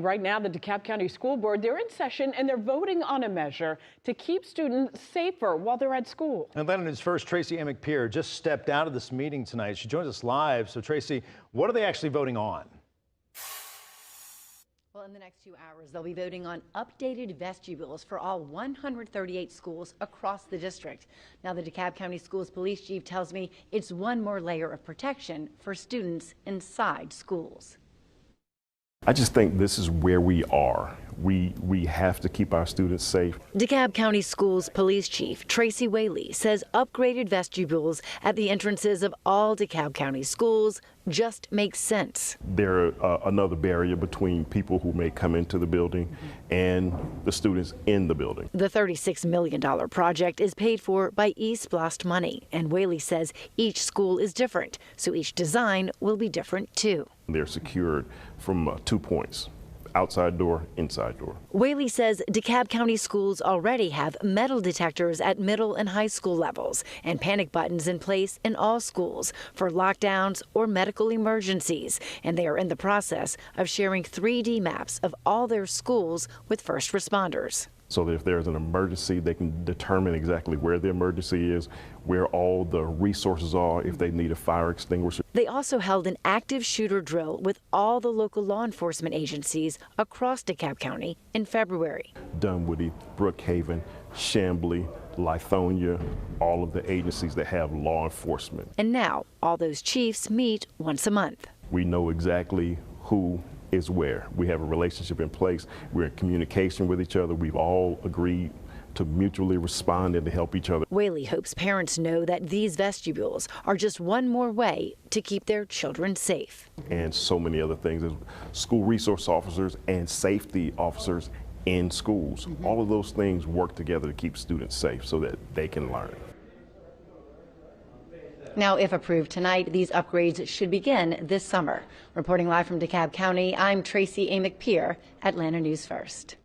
Right now, the DeKalb County School Board, they're in session and they're voting on a measure to keep students safer while they're at school. Atlanta News First, Tracy Amick-Pierre just stepped out of this meeting tonight. She joins us live. So Tracy, what are they actually voting on? Well, in the next 2 hours, they'll be voting on updated vestibules for all 138 schools across the district. Now, the DeKalb County Schools Police Chief tells me it's one more layer of protection for students inside schools. I just think this is where we are. We have to keep our students safe. DeKalb County Schools Police Chief Tracy Whaley says upgraded vestibules at the entrances of all DeKalb County schools just makes sense. They're another barrier between people who may come into the building and the students in the building. The $36 million project is paid for by East Blast money, and Whaley says each school is different, so each design will be different too. They're secured from 2 points: outside door, inside door. Whaley says DeKalb County schools already have metal detectors at middle and high school levels and panic buttons in place in all schools for lockdowns or medical emergencies. And they are in the process of sharing 3D maps of all their schools with first responders. So that if there's an emergency, they can determine exactly where the emergency is, where all the resources are, if they need a fire extinguisher. They also held an active shooter drill with all the local law enforcement agencies across DeKalb County in February. Dunwoody, Brookhaven, Chambly, Lithonia, all of the agencies that have law enforcement. And now all those chiefs meet once a month. We know exactly who is where. We have a relationship in place. We're in communication with each other. We've all agreed to mutually respond and to help each other. Whaley hopes parents know that these vestibules are just one more way to keep their children safe. And so many other things as school resource officers and safety officers in schools. All of those things work together to keep students safe so that they can learn. Now, if approved tonight, these upgrades should begin this summer. Reporting live from DeKalb County, I'm Tracy Amick-Pierre, Atlanta News First.